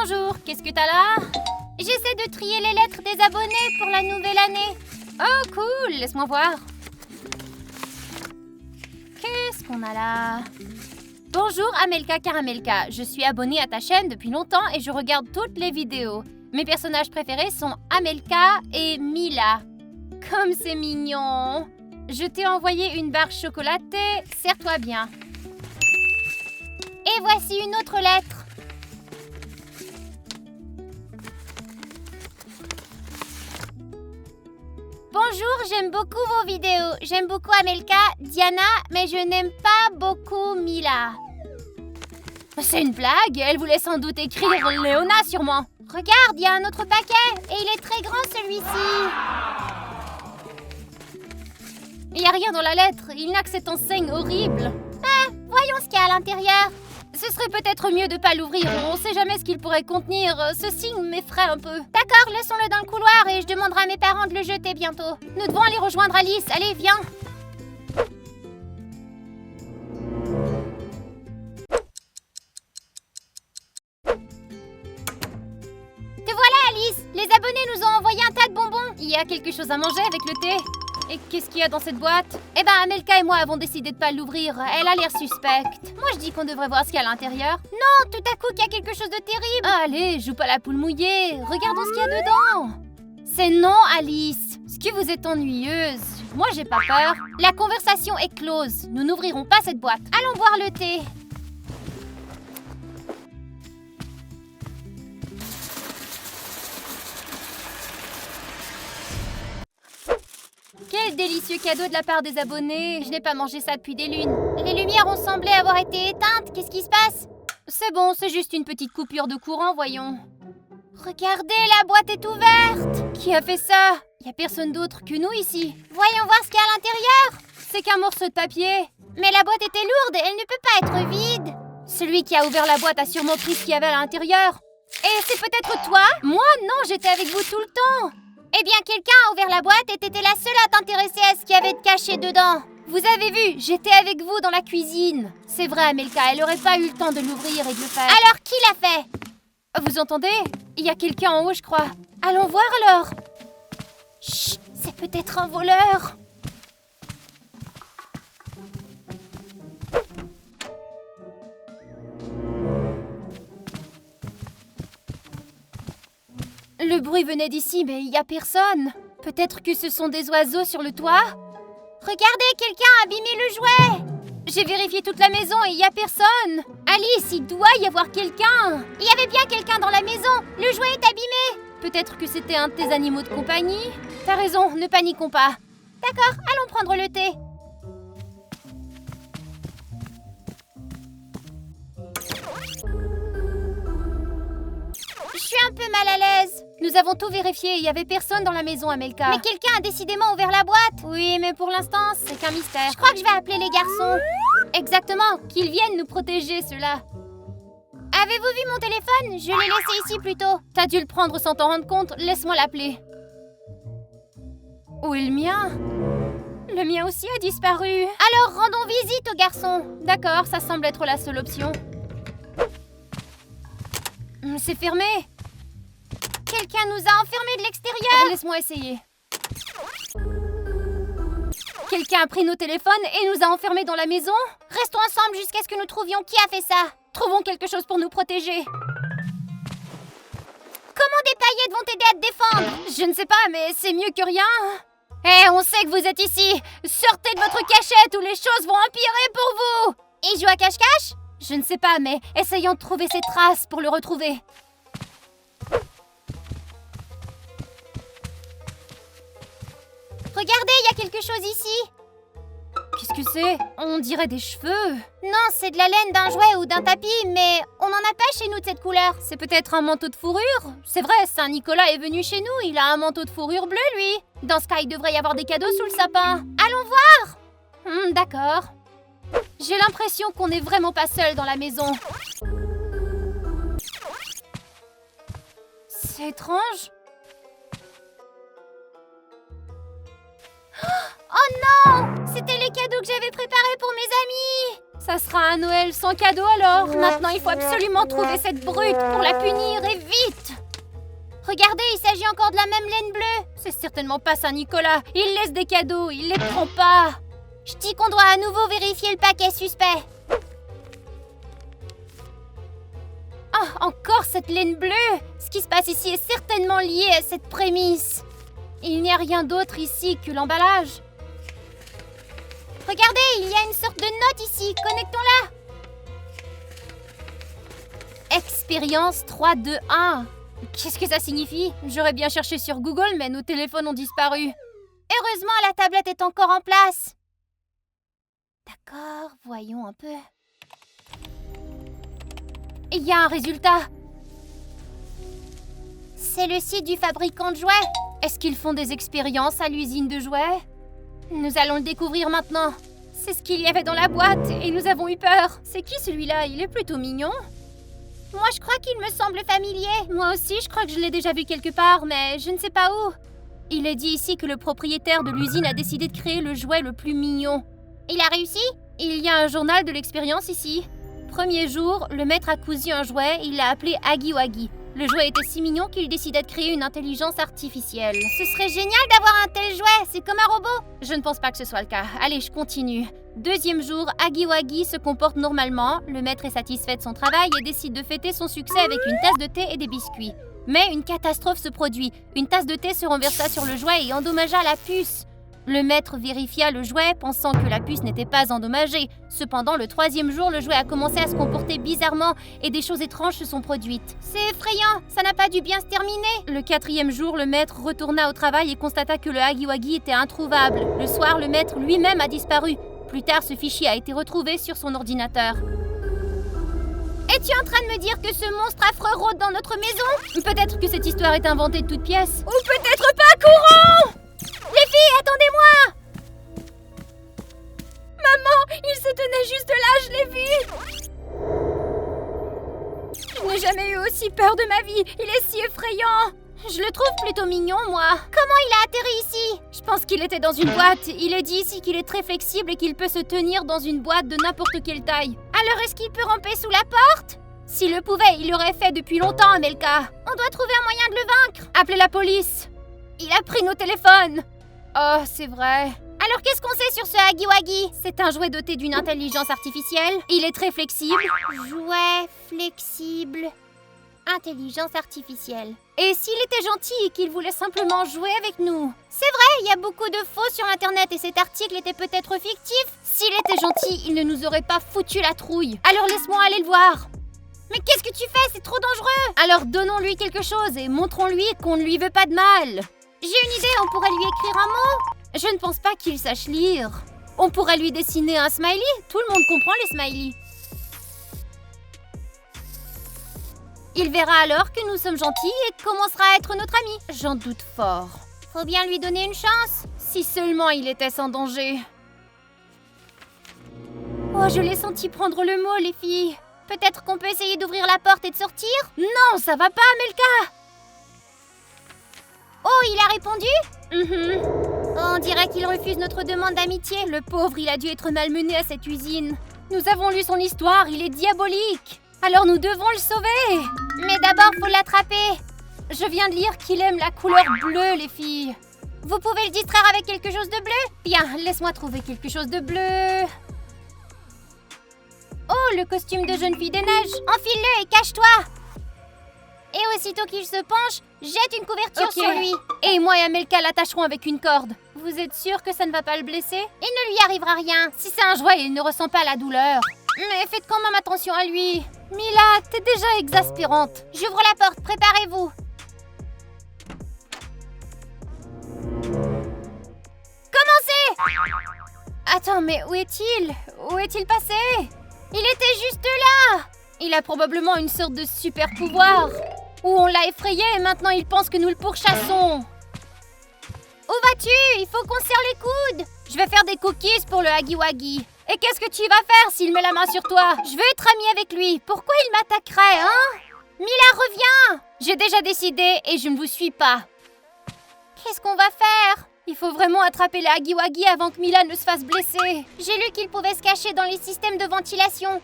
Bonjour, qu'est-ce que t'as là? J'essaie de trier les lettres des abonnés pour la nouvelle année. Oh cool, laisse-moi voir. Qu'est-ce qu'on a là? Bonjour Amelka Caramelka, je suis abonnée à ta chaîne depuis longtemps et je regarde toutes les vidéos. Mes personnages préférés sont Amelka et Mila. Comme c'est mignon. Je t'ai envoyé une barre chocolatée, serre-toi bien. Et voici une autre lettre. Bonjour, j'aime beaucoup vos vidéos. J'aime beaucoup Amelka, Diana, mais je n'aime pas beaucoup Mila. C'est une blague, elle voulait sans doute écrire Léona sûrement. Regarde, il y a un autre paquet, et il est très grand celui-ci. Il n'y a rien dans la lettre, il n'a que cette enseigne horrible. Voyons ce qu'il y a à l'intérieur. Ce serait peut-être mieux de pas l'ouvrir, on sait jamais ce qu'il pourrait contenir. Ce signe m'effraie un peu. D'accord, laissons-le dans le couloir et je demanderai à mes parents de le jeter bientôt. Nous devons aller rejoindre Alice, allez, viens. Te voilà Alice, les abonnés nous ont envoyé un tas de bonbons. Il y a quelque chose à manger avec le thé. Et qu'est-ce qu'il y a dans cette boîte? Eh ben, Amelka et moi avons décidé de pas l'ouvrir. Elle a l'air suspecte. Moi, je dis qu'on devrait voir ce qu'il y a à l'intérieur. Non, tout à coup, qu'il y a quelque chose de terrible. Allez, joue pas la poule mouillée. Regardons ce qu'il y a dedans. C'est non, Alice. Est-ce que vous êtes ennuyeuse? Moi, j'ai pas peur. La conversation est close. Nous n'ouvrirons pas cette boîte. Allons boire le thé. Quel délicieux cadeau de la part des abonnés. Je n'ai pas mangé ça depuis des lunes. Les lumières ont semblé avoir été éteintes. Qu'est-ce qui se passe? C'est bon, c'est juste une petite coupure de courant, voyons. Regardez, la boîte est ouverte. Qui a fait ça? Il n'y a personne d'autre que nous ici. Voyons voir ce qu'il y a à l'intérieur. C'est qu'un morceau de papier. Mais la boîte était lourde, elle ne peut pas être vide. Celui qui a ouvert la boîte a sûrement pris ce qu'il y avait à l'intérieur. Et c'est peut-être toi? Moi, non, j'étais avec vous tout le temps. Eh bien, quelqu'un a ouvert la boîte et t'étais la seule à t'intéresser à ce qu'il y avait de caché dedans. Vous avez vu, j'étais avec vous dans la cuisine. C'est vrai, Amelka, elle aurait pas eu le temps de l'ouvrir et de le faire. Alors, qui l'a fait? Vous entendez? Il y a quelqu'un en haut, je crois. Allons voir alors. Chut, c'est peut-être un voleur. Le bruit venait d'ici, mais il n'y a personne. Peut-être que ce sont des oiseaux sur le toit? Regardez, quelqu'un a abîmé le jouet. J'ai vérifié toute la maison et il n'y a personne. Alice, il doit y avoir quelqu'un. Il y avait bien quelqu'un dans la maison. Le jouet est abîmé. Peut-être que c'était un de tes animaux de compagnie? T'as raison, ne paniquons pas. D'accord, allons prendre le thé. Je suis un peu mal à l'aise. Nous avons tout vérifié, il n'y avait personne dans la maison, Amelka. Mais quelqu'un a décidément ouvert la boîte. Oui, mais pour l'instant, c'est qu'un mystère. Je crois que je vais appeler les garçons. Exactement, qu'ils viennent nous protéger, ceux-là. Avez-vous vu mon téléphone? Je l'ai laissé ici plus tôt. T'as dû le prendre sans t'en rendre compte, laisse-moi l'appeler. Où est le mien? Le mien aussi a disparu. Alors, rendons visite aux garçons. D'accord, ça semble être la seule option. C'est fermé. Quelqu'un nous a enfermés de l'extérieur. Laisse-moi essayer. Quelqu'un a pris nos téléphones et nous a enfermés dans la maison. Restons ensemble jusqu'à ce que nous trouvions qui a fait ça. Trouvons quelque chose pour nous protéger. Comment des paillettes vont t'aider à te défendre? Je ne sais pas, mais c'est mieux que rien. Eh, on sait que vous êtes ici. Sortez de votre cachette ou les choses vont empirer pour vous. Et joue à cache-cache? Je ne sais pas, mais essayons de trouver ses traces pour le retrouver. Regardez, il y a quelque chose ici. Qu'est-ce que c'est? On dirait des cheveux. Non, c'est de la laine d'un jouet ou d'un tapis, mais on n'en a pas chez nous de cette couleur. C'est peut-être un manteau de fourrure? C'est vrai, Saint-Nicolas est venu chez nous, il a un manteau de fourrure bleu, lui. Dans ce cas, il devrait y avoir des cadeaux sous le sapin. Allons voir. D'accord. J'ai l'impression qu'on n'est vraiment pas seul dans la maison. C'est étrange. Oh non! C'était les cadeaux que j'avais préparés pour mes amis! Ça sera un Noël sans cadeau alors. Maintenant, il faut absolument trouver cette brute pour la punir et vite. Regardez, il s'agit encore de la même laine bleue. C'est certainement pas Saint-Nicolas. Il laisse des cadeaux, il les prend pas. Je dis qu'on doit à nouveau vérifier le paquet suspect. Oh, encore cette laine bleue. Ce qui se passe ici est certainement lié à cette prémisse. Il n'y a rien d'autre ici que l'emballage. Regardez, il y a une sorte de note ici. Connectons-la. Expérience 321. Qu'est-ce que ça signifie? J'aurais bien cherché sur Google, mais nos téléphones ont disparu. Heureusement, la tablette est encore en place. D'accord, voyons un peu. Il y a un résultat. C'est le site du fabricant de jouets. Est-ce qu'ils font des expériences à l'usine de jouets? Nous allons le découvrir maintenant. C'est ce qu'il y avait dans la boîte et nous avons eu peur. C'est qui celui-là? Il est plutôt mignon. Moi, je crois qu'il me semble familier. Moi aussi, je crois que je l'ai déjà vu quelque part, mais je ne sais pas où. Il est dit ici que le propriétaire de l'usine a décidé de créer le jouet le plus mignon. Il a réussi? Il y a un journal de l'expérience ici. Premier jour, le maître a cousu un jouet, il l'a appelé Huggy Wuggy. Le jouet était si mignon qu'il décida de créer une intelligence artificielle. Ce serait génial d'avoir un tel jouet, c'est comme un robot. Je ne pense pas que ce soit le cas. Allez, je continue. Deuxième jour, Huggy Wuggy se comporte normalement. Le maître est satisfait de son travail et décide de fêter son succès avec une tasse de thé et des biscuits. Mais une catastrophe se produit. Une tasse de thé se renversa sur le jouet et endommagea la puce. Le maître vérifia le jouet, pensant que la puce n'était pas endommagée. Cependant, le troisième jour, le jouet a commencé à se comporter bizarrement et des choses étranges se sont produites. C'est effrayant, ça n'a pas dû bien se terminer. Le quatrième jour, le maître retourna au travail et constata que le Huggy Wuggy était introuvable. Le soir, le maître lui-même a disparu. Plus tard, ce fichier a été retrouvé sur son ordinateur. Es-tu en train de me dire que ce monstre affreux rôde dans notre maison? Peut-être que cette histoire est inventée de toutes pièces. Ou peut-être pas, courons! Les filles, attendez-moi! Maman, il se tenait juste là, je l'ai vu! Je n'ai jamais eu aussi peur de ma vie, il est si effrayant! Je le trouve plutôt mignon, moi. Comment il a atterri ici? Je pense qu'il était dans une boîte. Il est dit ici qu'il est très flexible et qu'il peut se tenir dans une boîte de n'importe quelle taille. Alors est-ce qu'il peut ramper sous la porte? S'il le pouvait, il l'aurait fait depuis longtemps, Amelka. On doit trouver un moyen de le vaincre. Appelez la police. Il a pris nos téléphones. Oh, c'est vrai. Alors qu'est-ce qu'on sait sur ce Huggy Wuggy? C'est un jouet doté d'une intelligence artificielle. Il est très flexible. Jouet flexible. Intelligence artificielle. Et s'il était gentil et qu'il voulait simplement jouer avec nous? C'est vrai, il y a beaucoup de faux sur internet et cet article était peut-être fictif. S'il était gentil, il ne nous aurait pas foutu la trouille. Alors laisse-moi aller le voir. Mais qu'est-ce que tu fais? C'est trop dangereux. Alors donnons-lui quelque chose et montrons-lui qu'on ne lui veut pas de mal. J'ai une idée, on pourrait lui écrire un mot. Je ne pense pas qu'il sache lire. On pourrait lui dessiner un smiley. Tout le monde comprend les smileys. Il verra alors que nous sommes gentils et commencera à être notre ami. J'en doute fort. Faut bien lui donner une chance. Si seulement il était sans danger. Oh, je l'ai senti prendre le mot, les filles. Peut-être qu'on peut essayer d'ouvrir la porte et de sortir? Non, ça va pas, Amelka. Oh, il a répondu? On dirait qu'il refuse notre demande d'amitié. Le pauvre, il a dû être malmené à cette usine. Nous avons lu son histoire, il est diabolique. Alors nous devons le sauver. Mais d'abord, faut l'attraper. Je viens de lire qu'il aime la couleur bleue, les filles. Vous pouvez le distraire avec quelque chose de bleu? Bien, laisse-moi trouver quelque chose de bleu. Oh, le costume de jeune fille des neiges. Enfile-le et cache-toi. Et aussitôt qu'il se penche, jette une couverture sur lui. Et moi et Amelka l'attacherons avec une corde. Vous êtes sûr que ça ne va pas le blesser? Il ne lui arrivera rien. Si c'est un jouet, il ne ressent pas la douleur. Mais faites quand même attention à lui. Mila, t'es déjà exaspérante. J'ouvre la porte, préparez-vous. Commencez! Attends, mais où est-il? Où est-il passé? Il était juste là! Il a probablement une sorte de super pouvoir. Ou on l'a effrayé et maintenant il pense que nous le pourchassons. Où vas-tu? Il faut qu'on serre les coudes. Je vais faire des cookies pour le Huggy Wuggy. Et qu'est-ce que tu vas faire s'il met la main sur toi? Je veux être amie avec lui. Pourquoi il m'attaquerait, hein? Mila, reviens! J'ai déjà décidé et je ne vous suis pas. Qu'est-ce qu'on va faire? Il faut vraiment attraper le Huggy-Wuggy avant que Mila ne se fasse blesser. J'ai lu qu'il pouvait se cacher dans les systèmes de ventilation.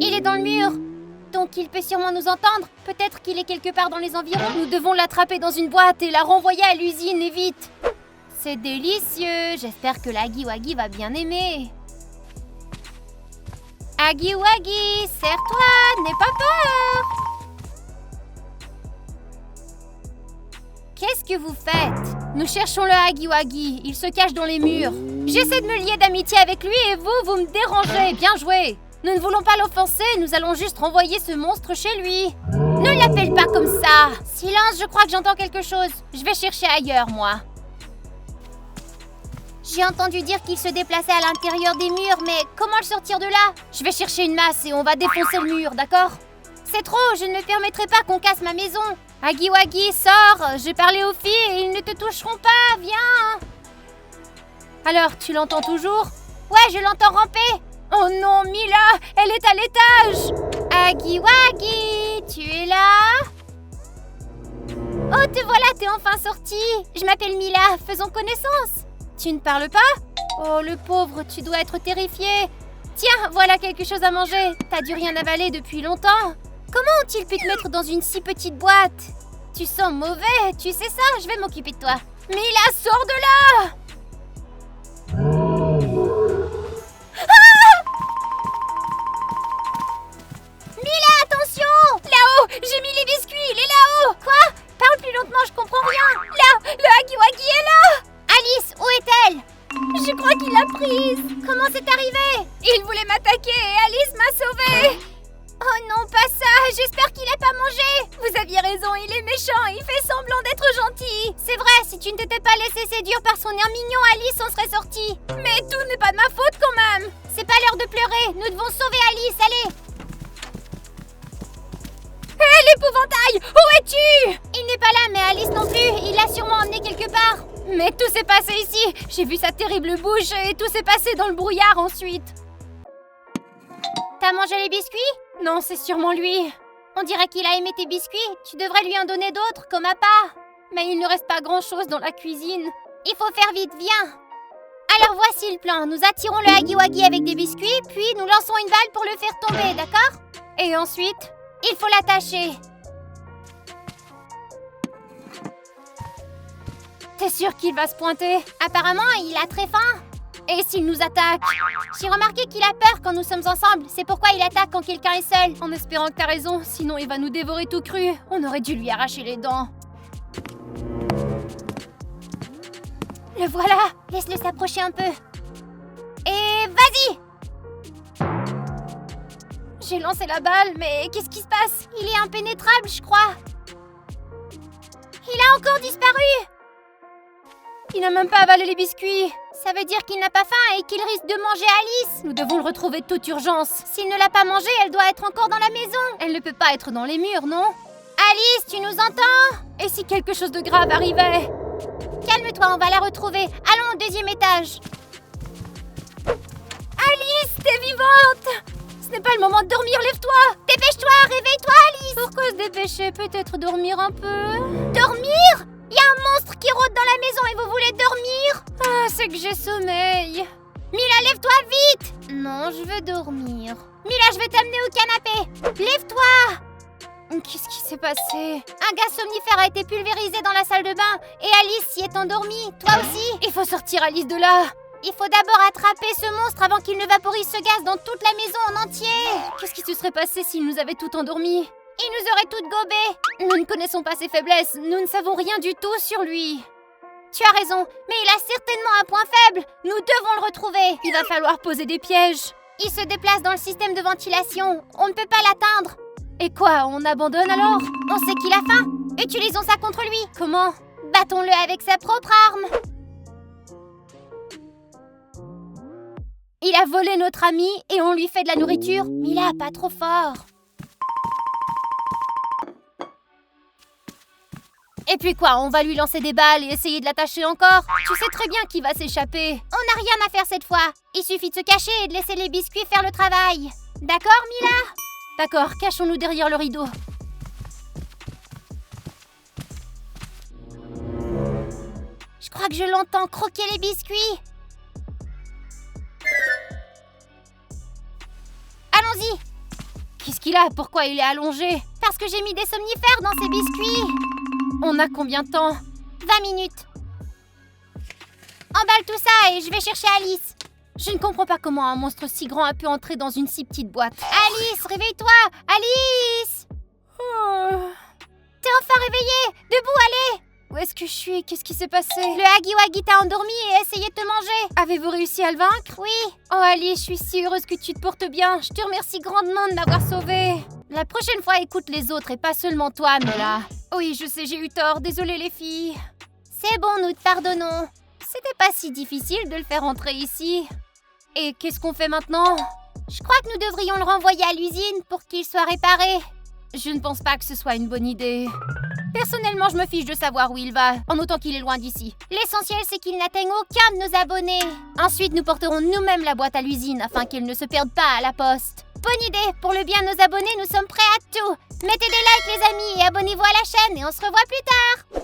Il est dans le mur. Donc il peut sûrement nous entendre. Peut-être qu'il est quelque part dans les environs. Nous devons l'attraper dans une boîte et la renvoyer à l'usine, et vite. C'est délicieux. J'espère que le Huggy-Wuggy va bien aimer. Huggy-Wuggy, serre-toi, n'aie pas peur. Qu'est-ce que vous faites? Nous cherchons le Huggy-Wuggy. Il se cache dans les murs. J'essaie de me lier d'amitié avec lui et vous me dérangez. Bien joué. Nous ne voulons pas l'offenser. Nous allons juste renvoyer ce monstre chez lui. Ne l'appelle pas comme ça. Silence, je crois que j'entends quelque chose. Je vais chercher ailleurs, moi. J'ai entendu dire qu'il se déplaçait à l'intérieur des murs, mais comment le sortir de là? Je vais chercher une masse et on va défoncer le mur, d'accord? C'est trop, je ne me permettrai pas qu'on casse ma maison. Huggy-Wuggy, sors. J'ai parlé aux filles et ils ne te toucheront pas, viens. Alors, tu l'entends toujours? Ouais, je l'entends ramper. Oh non, Mila, elle est à l'étage. Huggy-Wuggy, tu es là? Oh, te voilà, t'es enfin sortie. Je m'appelle Mila, faisons connaissance. Tu ne parles pas? Oh, le pauvre, tu dois être terrifié. Tiens, voilà quelque chose à manger. T'as dû rien avaler depuis longtemps. Comment ont-ils pu te mettre dans une si petite boîte? Tu sens mauvais, tu sais ça? Je vais m'occuper de toi. Mila, sors de là! Ah! Mila, attention! Là-haut, j'ai mis les biscuits, il est là-haut! Quoi? Parle plus lentement, je comprends rien. Là, le Huggy-Wuggy est là! Alice, où est-elle? Je crois qu'il l'a prise. Comment c'est arrivé? Il voulait m'attaquer et Alice m'a sauvée. Oh non, pas ça. J'espère qu'il n'a pas mangé. Vous aviez raison, il est méchant. Il fait semblant d'être gentil. C'est vrai, si tu ne t'étais pas laissé séduire par son air mignon, Alice, on serait sortis. Mais tout n'est pas de ma faute quand même. C'est pas l'heure de pleurer. Nous devons sauver Alice, allez. Hé, l'épouvantail! Où es-tu? Il n'est pas là, mais Alice non plus. Il l'a sûrement emmené quelque part. Mais tout s'est passé ici. J'ai vu sa terrible bouche et tout s'est passé dans le brouillard ensuite. T'as mangé les biscuits? Non, c'est sûrement lui. On dirait qu'il a aimé tes biscuits. Tu devrais lui en donner d'autres, comme à part. Mais il ne reste pas grand-chose dans la cuisine. Il faut faire vite, viens. Alors voici le plan. Nous attirons le Huggy-Wuggy avec des biscuits, puis nous lançons une balle pour le faire tomber, d'accord? Et ensuite, il faut l'attacher. T'es sûr qu'il va se pointer? Apparemment, il a très faim. Et s'il nous attaque? J'ai remarqué qu'il a peur quand nous sommes ensemble. C'est pourquoi il attaque quand quelqu'un est seul. En espérant que t'as raison, sinon il va nous dévorer tout cru. On aurait dû lui arracher les dents. Le voilà. Laisse-le s'approcher un peu. Et vas-y! J'ai lancé la balle, mais qu'est-ce qui se passe? Il est impénétrable, je crois. Il a encore disparu! Il n'a même pas avalé les biscuits. Ça veut dire qu'il n'a pas faim et qu'il risque de manger Alice. Nous devons le retrouver de toute urgence. S'il ne l'a pas mangé, elle doit être encore dans la maison. Elle ne peut pas être dans les murs, non? Alice, tu nous entends? Et si quelque chose de grave arrivait? Calme-toi, on va la retrouver. Allons au deuxième étage. Alice, t'es vivante! Ce n'est pas le moment de dormir, lève-toi! Dépêche-toi, réveille-toi, Alice! Pourquoi se dépêcher? Peut-être dormir un peu? Dormir? Il y a un monstre qui rôde dans la maison et vous voulez dormir? Ah, c'est que j'ai sommeil. Mila, lève-toi vite! Non, je veux dormir. Mila, je vais t'amener au canapé. Lève-toi! Qu'est-ce qui s'est passé? Un gaz somnifère a été pulvérisé dans la salle de bain et Alice s'y est endormie. Toi aussi? Il faut sortir Alice de là. Il faut d'abord attraper ce monstre avant qu'il ne vaporise ce gaz dans toute la maison en entier. Qu'est-ce qui se serait passé s'il nous avait tout endormis? Il nous aurait toutes gobées. Nous ne connaissons pas ses faiblesses. Nous ne savons rien du tout sur lui. Tu as raison, mais il a certainement un point faible. Nous devons le retrouver. Il va falloir poser des pièges. Il se déplace dans le système de ventilation. On ne peut pas l'atteindre. Et quoi, on abandonne alors? On sait qu'il a faim. Utilisons ça contre lui. Comment? Battons-le avec sa propre arme. Il a volé notre ami et on lui fait de la nourriture. Mila, pas trop fort. Et puis quoi, on va lui lancer des balles et essayer de l'attacher encore? Tu sais très bien qu'il va s'échapper. On n'a rien à faire cette fois. Il suffit de se cacher et de laisser les biscuits faire le travail. D'accord, Mila? D'accord, cachons-nous derrière le rideau. Je crois que je l'entends croquer les biscuits. Allons-y. Qu'est-ce qu'il a? Pourquoi il est allongé? Parce que j'ai mis des somnifères dans ces biscuits. On a combien de temps? 20 minutes. Emballe tout ça et je vais chercher Alice. Je ne comprends pas comment un monstre si grand a pu entrer dans une si petite boîte. Alice, réveille-toi! Alice! T'es enfin réveillée! Debout, allez! Où est-ce que je suis? Qu'est-ce qui s'est passé? Le Huggy Wuggy t'a endormi et essayé de te manger. Avez-vous réussi à le vaincre? Oui. Oh Alice, je suis si heureuse que tu te portes bien. Je te remercie grandement de m'avoir sauvée. La prochaine fois, écoute les autres et pas seulement toi, Nola. Oui, je sais, j'ai eu tort. Désolée les filles. C'est bon, nous te pardonnons. C'était pas si difficile de le faire entrer ici. Et qu'est-ce qu'on fait maintenant? Je crois que nous devrions le renvoyer à l'usine pour qu'il soit réparé. Je ne pense pas que ce soit une bonne idée. Personnellement, je me fiche de savoir où il va, en autant qu'il est loin d'ici. L'essentiel, c'est qu'il n'atteigne aucun de nos abonnés. Ensuite, nous porterons nous-mêmes la boîte à l'usine afin qu'elle ne se perde pas à la poste. Bonne idée! Pour le bien de nos abonnés, nous sommes prêts à tout. Mettez des likes, les amis, et abonnez-vous à la chaîne, et on se revoit plus tard.